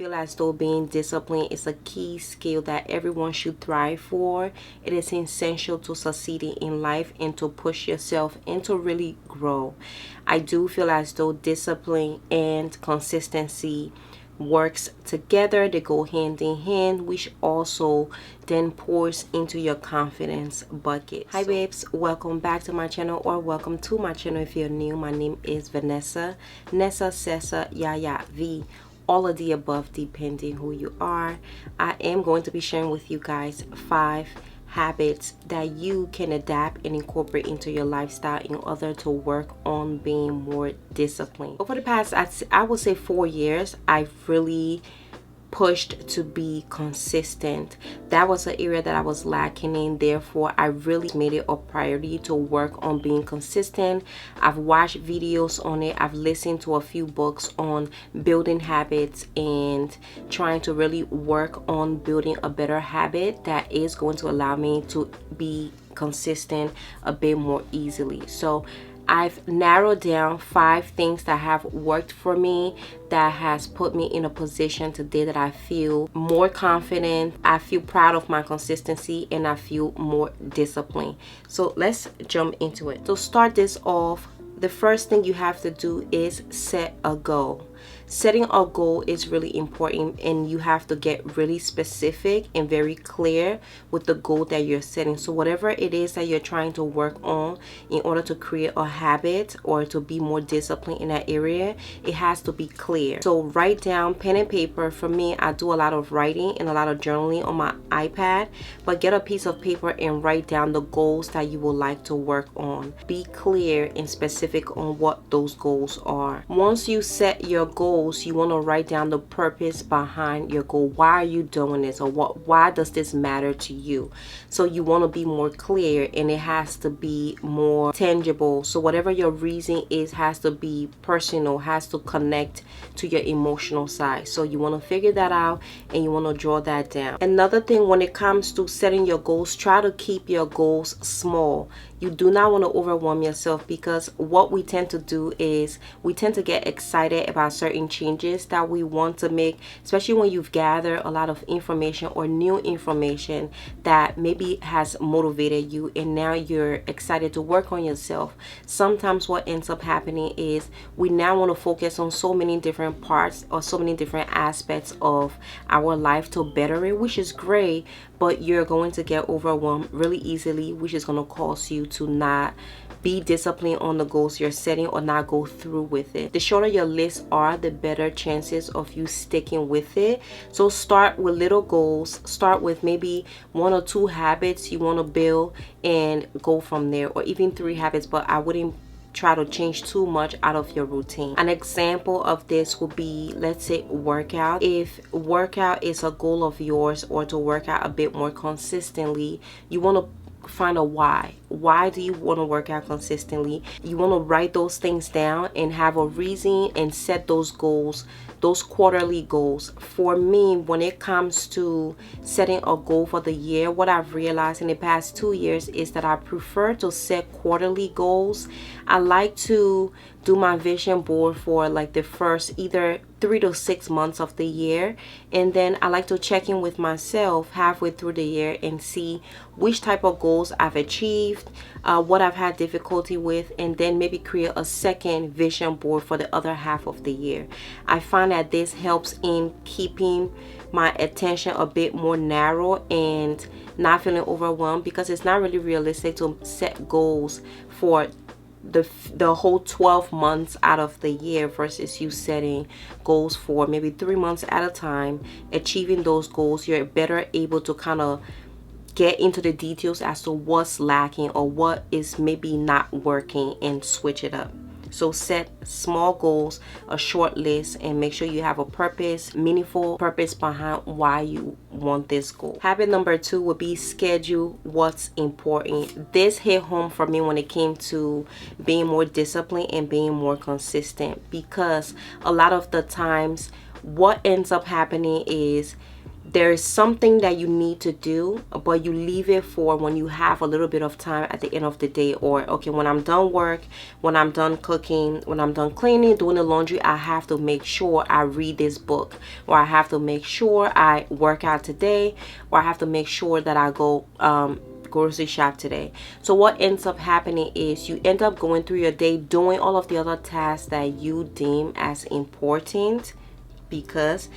feel as though being disciplined is a key skill that everyone should thrive for. It is essential to succeeding in life and to push yourself and to really grow. I do feel as though discipline and consistency works together. They go hand in hand, which also then pours into your confidence bucket. Hi babes, welcome back to my channel, or welcome to my channel if you're new. My name is Vanessa. Nessa, Sessa, Yaya, V, all of the above depending who you are. I am going to be sharing with you guys 5 habits that you can adapt and incorporate into your lifestyle in order to work on being more disciplined. Over the past, I would say 4 years, I've really pushed to be consistent. That was an area that I was lacking in. Therefore, I really made it a priority to work on being consistent. I've watched videos on it. I've listened to a few books on building habits and trying to really work on building a better habit that is going to allow me to be consistent a bit more easily. So I've narrowed down 5 things that have worked for me, that has put me in a position today that I feel more confident, I feel proud of my consistency, and I feel more disciplined. So let's jump into it. To start this off, the first thing you have to do is set a goal. Setting a goal is really important, and you have to get really specific and very clear with the goal that you're setting. So whatever it is that you're trying to work on in order to create a habit or to be more disciplined in that area, it has to be clear. So write down, pen and paper. For me, I do a lot of writing and a lot of journaling on my iPad, but get a piece of paper and write down the goals that you would like to work on. Be clear and specific on what those goals are. Once you set your goals, you want to write down the purpose behind your goal. Why are you doing this, or why does this matter to you? So you want to be more clear, and it has to be more tangible. So whatever your reason is has to be personal, has to connect to your emotional side. So you want to figure that out, and you want to draw that down. Another thing, when it comes to setting your goals, try to keep your goals small. You do not want to overwhelm yourself, because what we tend to do is we tend to get excited about certain changes that we want to make, especially when you've gathered a lot of information or new information that maybe has motivated you, and now you're excited to work on yourself. Sometimes what ends up happening is we now want to focus on so many different parts or so many different aspects of our life to better it, which is great, but you're going to get overwhelmed really easily, which is going to cause you to not be disciplined on the goals you're setting or not go through with it. The shorter your lists are, the better chances of you sticking with it. So start with little goals. Start with maybe 1 or 2 habits you want to build and go from there, or even 3 habits, but I wouldn't try to change too much out of your routine. An example of this would be, let's say, workout. If workout is a goal of yours, or to work out a bit more consistently, you want to find a why. Why do you want to work out consistently? You want to write those things down and have a reason and set those goals, those quarterly goals. For me, when it comes to setting a goal for the year, what I've realized in the past 2 years is that I prefer to set quarterly goals. I like to do my vision board for like the first either 3 to 6 months of the year, and then I like to check in with myself halfway through the year and see which type of goals I've achieved, what I've had difficulty with, and then maybe create a second vision board for the other half of the year. I find that this helps in keeping my attention a bit more narrow and not feeling overwhelmed, because it's not really realistic to set goals for the whole 12 months out of the year versus you setting goals for maybe 3 months at a time. Achieving those goals, you're better able to kind of get into the details as to what's lacking or what is maybe not working and switch it up. So set small goals, a short list, and make sure you have a purpose, meaningful purpose behind why you want this goal. Habit number 2 would be schedule what's important. This hit home for me when it came to being more disciplined and being more consistent, because a lot of the times what ends up happening is there is something that you need to do, but you leave it for when you have a little bit of time at the end of the day. Or, okay, when I'm done work, when I'm done cooking, when I'm done cleaning, doing the laundry, I have to make sure I read this book, or I have to make sure I work out today, or I have to make sure that I go grocery shop today. So what ends up happening is you end up going through your day doing all of the other tasks that you deem as important, because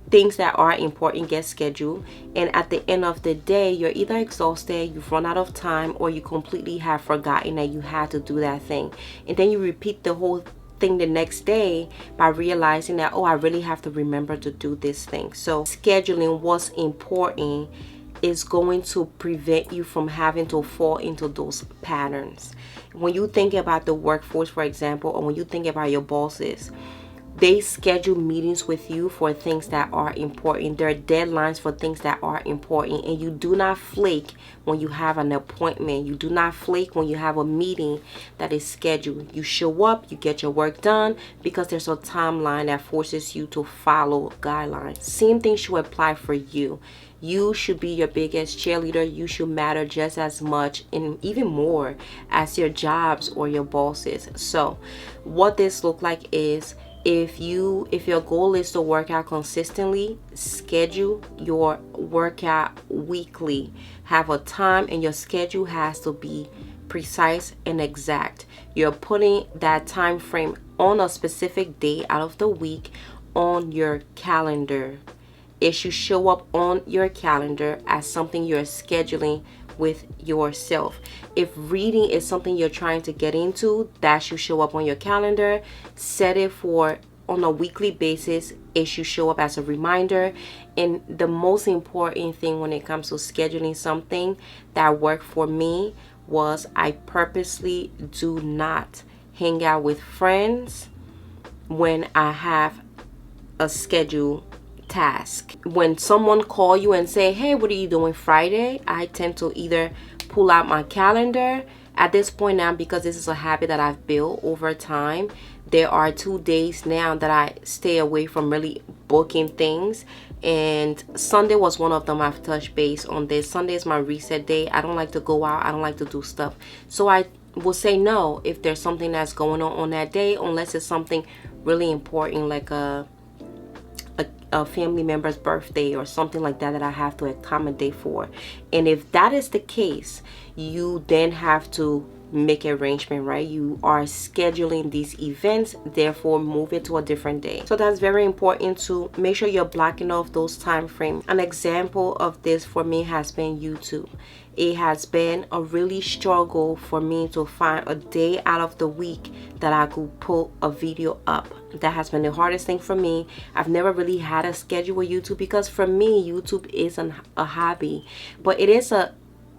things that are important get scheduled, and at the end of the day you're either exhausted, you've run out of time, or you completely have forgotten that you had to do that thing. And then you repeat the whole thing the next day by realizing that, oh, I really have to remember to do this thing. So scheduling what's important is going to prevent you from having to fall into those patterns. When you think about the workforce, for example, or when you think about your bosses, they schedule meetings with you for things that are important. There are deadlines for things that are important, and you do not flake when you have an appointment. You do not flake when you have a meeting that is scheduled. You show up, you get your work done, because there's a timeline that forces you to follow guidelines. Same thing should apply for you. You should be your biggest cheerleader. You should matter just as much and even more as your jobs or your bosses. So what this look like is, if your goal is to work out consistently, schedule your workout weekly. Have a time, and your schedule has to be precise and exact. You're putting that time frame on a specific day out of the week on your calendar. It should show up on your calendar as something you're scheduling with yourself. If reading is something you're trying to get into, that should show up on your calendar. Set it for on a weekly basis. It should show up as a reminder. And the most important thing when it comes to scheduling something that worked for me was, I purposely do not hang out with friends when I have a schedule task. When someone call you and say, hey, what are you doing Friday, I tend to either pull out my calendar. At this point now, because this is a habit that I've built over time, there are 2 days now that I stay away from really booking things, and Sunday was one of them. I've touched base on this. Sunday is my reset day. I don't like to go out, I don't like to do stuff, so I will say no if there's something that's going on that day, unless it's something really important, like a family member's birthday or something like that I have to accommodate for. And if that is the case, you then have to make arrangement, right? You are scheduling these events, therefore move it to a different day. So that's very important to make sure you're blocking off those time frames. An example of this for me has been YouTube. It has been a really struggle for me to find a day out of the week that I could put a video up. That has been the hardest thing for me. I've never really had a schedule with YouTube, because for me, YouTube isn't a hobby, but it is a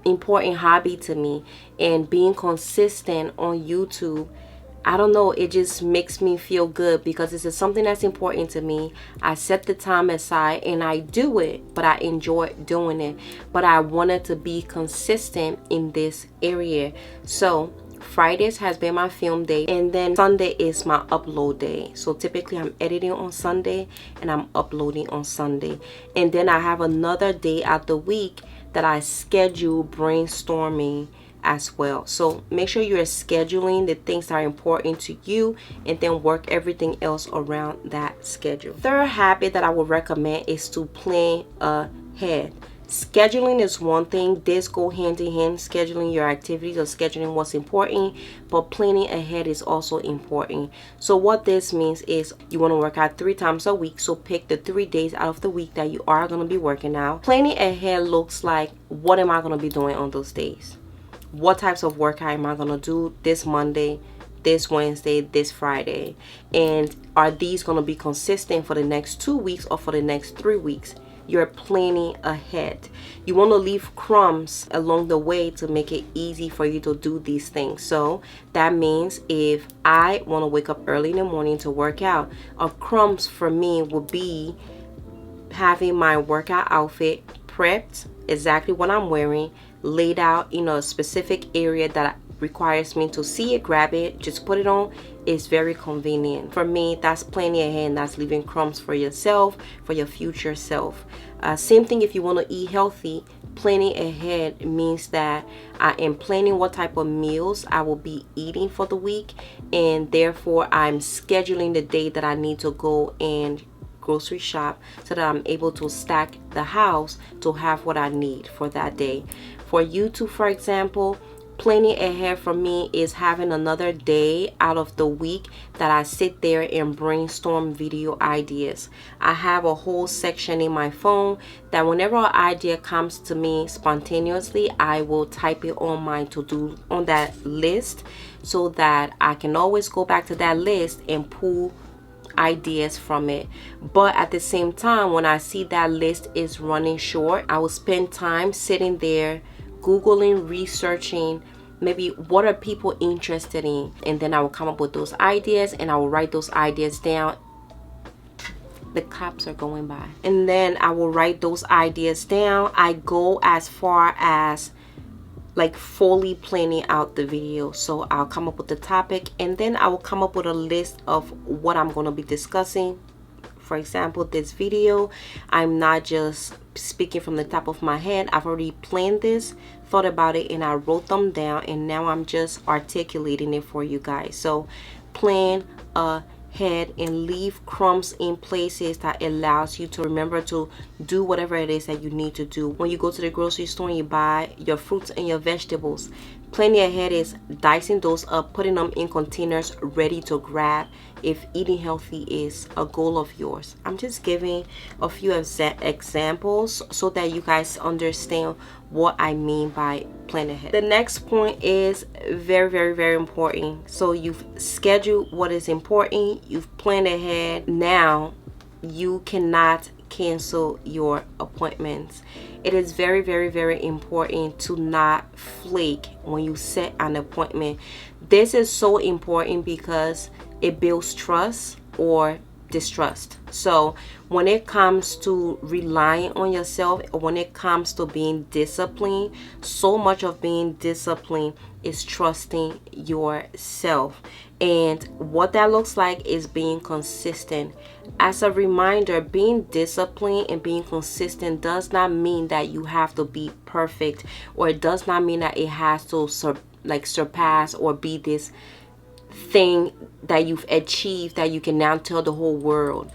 important hobby to me. And being consistent on YouTube, I don't know, it just makes me feel good, because this is something that's important to me. I set the time aside and I do it, but I enjoy doing it. But I wanted to be consistent in this area. So Fridays has been my film day, and then Sunday is my upload day. So typically I'm editing on Sunday and I'm uploading on Sunday. And then I have another day out the week that I schedule brainstorming as well. So make sure you're scheduling the things that are important to you, and then work everything else around that schedule. Third habit that I would recommend is to plan ahead. Scheduling is one thing. This go hand in hand, scheduling your activities or scheduling what's important, but planning ahead is also important. So what this means is, you want to work out 3 times a week, so pick the 3 days out of the week that you are going to be working out. Planning ahead looks like, what am I going to be doing on those days? What types of workout am I going to do this Monday, this Wednesday, this Friday? And are these going to be consistent for the next 2 weeks or for the next 3 weeks? You're planning ahead. You want to leave crumbs along the way to make it easy for you to do these things. So that means if I want to wake up early in the morning to work out, a crumbs for me would be having my workout outfit prepped, exactly what I'm wearing, laid out in a specific area that requires me to see it, grab it, just put it on. It's very convenient. For me, that's planning ahead, and that's leaving crumbs for yourself, for your future self. Same thing if you want to eat healthy. Planning ahead means that I am planning what type of meals I will be eating for the week, and therefore I'm scheduling the day that I need to go and grocery shop so that I'm able to stack the house to have what I need for that day. For you too, for example, planning ahead for me is having another day out of the week that I sit there and brainstorm video ideas. I have a whole section in my phone that whenever an idea comes to me spontaneously, I will type it on my to-do, on that list, so that I can always go back to that list and pull ideas from it. But at the same time, when I see that list is running short, I will spend time sitting there Googling, researching maybe what are people interested in, and then I will come up with those ideas and I will write those ideas down. The cops are going by. And then I will write those ideas down. I go as far as like fully planning out the video. So I'll come up with the topic, and then I will come up with a list of what I'm going to be discussing. For example, this video, I'm not just speaking from the top of my head. I've already planned this, thought about it, and I wrote them down, and now I'm just articulating it for you guys. So plan ahead and leave crumbs in places that allows you to remember to do whatever it is that you need to do. When you go to the grocery store and you buy your fruits and your vegetables, planning ahead is dicing those up, putting them in containers ready to grab if eating healthy is a goal of yours. I'm just giving a few examples so that you guys understand what I mean by plan ahead. The next point is very, very, very important. So you've scheduled what is important, you've planned ahead. Now you cannot cancel your appointments. It is very, very, very important to not flake when you set an appointment. This is so important because it builds trust or distrust. So when it comes to relying on yourself, or when it comes to being disciplined, so much of being disciplined is trusting yourself. And what that looks like is being consistent. As a reminder, being disciplined and being consistent does not mean that you have to be perfect, or it does not mean that it has to surpass or be this thing that you've achieved that you can now tell the whole world.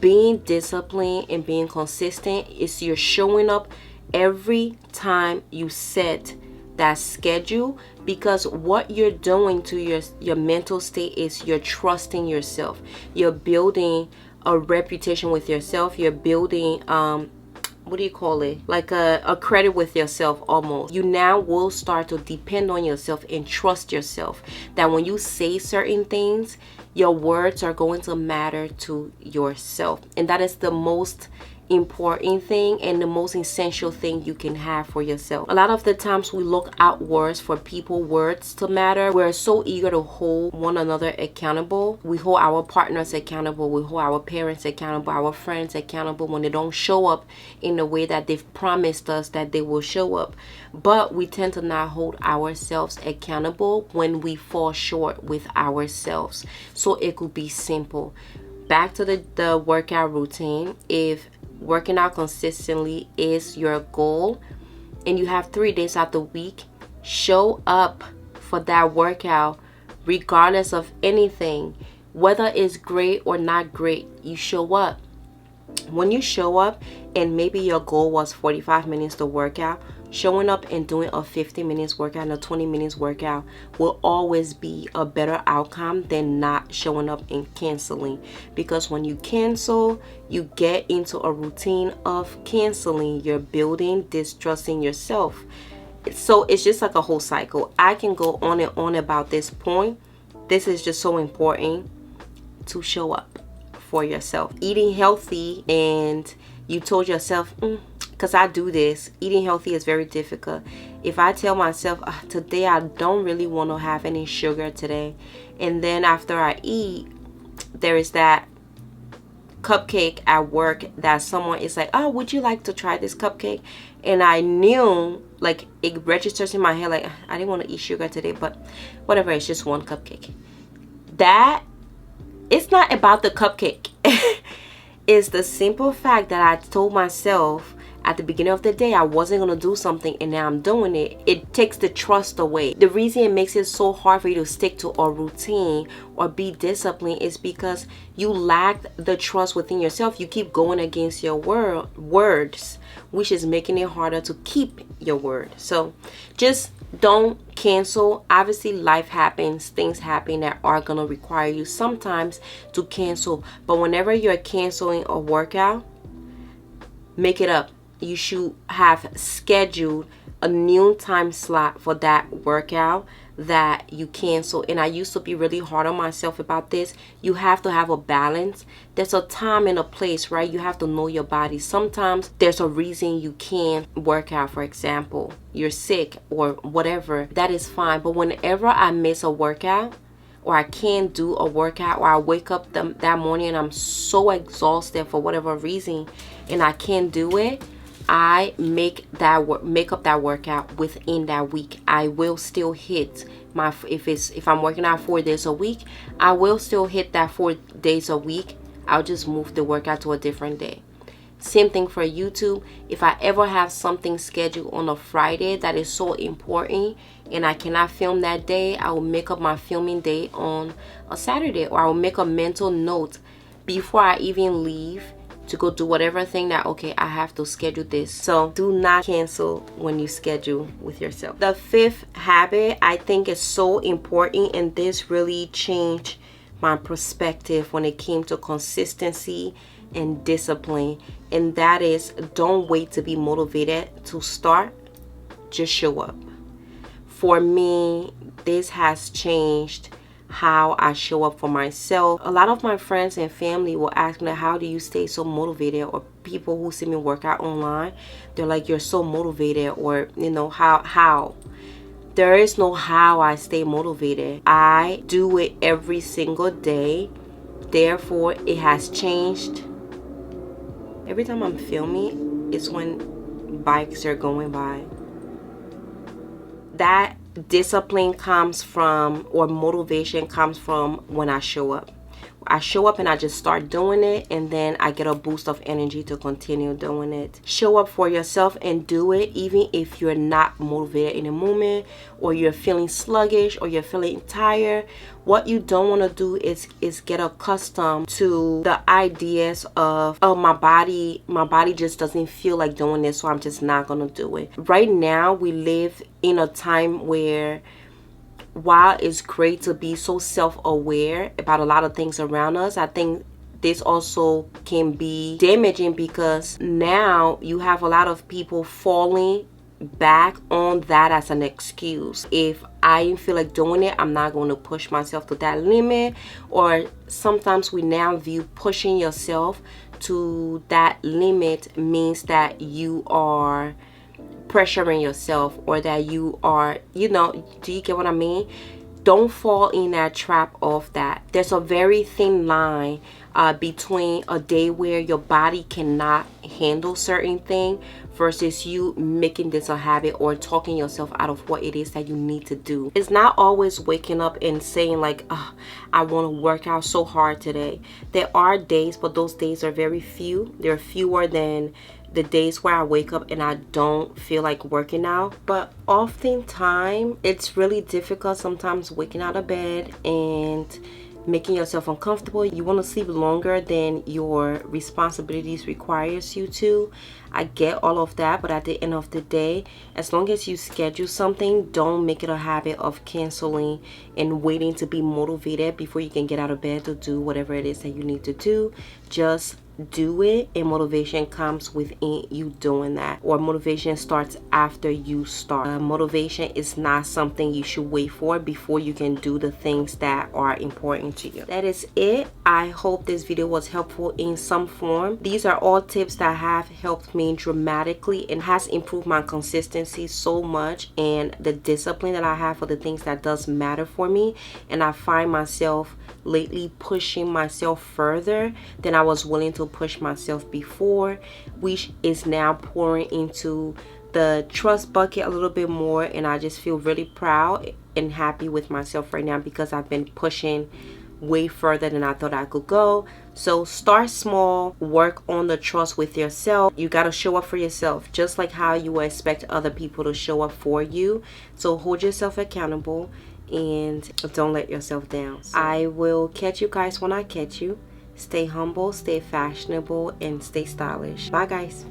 Being disciplined and being consistent is you're showing up every time you set that schedule, because what you're doing to your mental state is you're trusting yourself. You're building a reputation with yourself. You're building what do you call it, like a credit with yourself almost. You now will start to depend on yourself and trust yourself that when you say certain things, your words are going to matter to yourself. And that is the most important thing and the most essential thing you can have for yourself. A lot of the times we look outwards for people words to matter. We're so eager to hold one another accountable. We hold our partners accountable, we hold our parents accountable, our friends accountable when they don't show up in the way that they've promised us that they will show up. But we tend to not hold ourselves accountable when we fall short with ourselves. So it could be simple. Back to the workout routine. If working out consistently is your goal and you have 3 days out the week, show up for that workout regardless of anything. Whether it's great or not great, you show up. When you show up and maybe your goal was 45 minutes to work out, showing up and doing a 50 minutes workout and a 20 minutes workout will always be a better outcome than not showing up and canceling. Because when you cancel, you get into a routine of canceling. You're building distrusting yourself. So it's just like a whole cycle. I can go on and on about this point. This is just so important to show up for yourself. Eating healthy, and you told yourself, because I do this, eating healthy is very difficult. If I tell myself, today I don't really want to have any sugar today, and then after I eat, there is that cupcake at work that someone is like, oh, would you like to try this cupcake? And I knew, like, it registers in my head, like, I didn't want to eat sugar today, but whatever, it's just one cupcake. That, it's not about the cupcake. It's the simple fact that I told myself at the beginning of the day I wasn't going to do something, and now I'm doing it. It takes the trust away. The reason it makes it so hard for you to stick to a routine or be disciplined is because you lack the trust within yourself. You keep going against your words, which is making it harder to keep your word. So just don't cancel. Obviously, life happens, things happen that are going to require you sometimes to cancel. But whenever you're canceling a workout, make it up. You should have scheduled a new time slot for that workout that you cancel. And I used to be really hard on myself about this. You have to have a balance. There's a time and a place, right? You have to know your body. Sometimes there's a reason you can't work out. For example, you're sick or whatever. That is fine. But whenever I miss a workout, or I can't do a workout, or I wake up that morning and I'm so exhausted for whatever reason and I can't do it, I make up that workout within that week. I will still hit my, if I'm working out 4 days a week, I will still hit that 4 days a week. I'll just move the workout to a different day. Same thing for YouTube. If I ever have something scheduled on a Friday that is so important and I cannot film that day, I will make up my filming day on a Saturday, or I will make a mental note before I even leave to go do whatever thing that, okay, I have to schedule this. So do not cancel when you schedule with yourself. The 5th habit I think is so important, and this really changed my perspective when it came to consistency and discipline, and that is, don't wait to be motivated to start, just show up. For me, this has changed how I show up for myself. A lot of my friends and family will ask me, how do you stay so motivated? Or people who see me work out online, they're like, you're so motivated, or you know, how? There is no how I stay motivated. I do it every single day. Therefore, it has changed. Every time I'm filming, it's when bikes are going by. That discipline comes from, or motivation comes from, when I show up. I show up and I just start doing it, and then I get a boost of energy to continue doing it. Show up for yourself and do it, even if you're not motivated in the moment, or you're feeling sluggish, or you're feeling tired. What you don't want to do is get accustomed to the ideas of, oh, my body just doesn't feel like doing this, so I'm just not gonna do it. Right now we live in a time where, while it's great to be so self-aware about a lot of things around us, I think this also can be damaging, because now you have a lot of people falling back on that as an excuse. If I feel like doing it, I'm not going to push myself to that limit. Or sometimes we now view pushing yourself to that limit means that you are pressuring yourself, or that you are, you know, do you get what I mean? Don't fall in that trap of that. There's a very thin line between a day where your body cannot handle certain thing versus you making this a habit, or talking yourself out of what it is that you need to do. It's not always waking up and saying like, oh, I want to work out so hard today. There are days, but those days are very few. They're fewer than the days where I wake up and I don't feel like working out. But oftentimes it's really difficult sometimes waking out of bed and making yourself uncomfortable. You want to sleep longer than your responsibilities requires you to. I get all of that, but at the end of the day, as long as you schedule something, don't make it a habit of canceling and waiting to be motivated before you can get out of bed to do whatever it is that you need to do. Just do it, and motivation comes within you doing that, or motivation starts after you start. Motivation is not something you should wait for before you can do the things that are important to you. That is it. I hope this video was helpful in some form. These are all tips that have helped me dramatically and has improved my consistency so much and the discipline that I have for the things that does matter for me. And I find myself lately pushing myself further than I was willing to push myself before, which is now pouring into the trust bucket a little bit more. And I just feel really proud and happy with myself right now because I've been pushing way further than I thought I could go. So start small, work on the trust with yourself. You got to show up for yourself, just like how you would expect other people to show up for you. So hold yourself accountable and don't let yourself down. I will catch you guys when I catch you. Stay humble, stay fashionable, and stay stylish. Bye guys.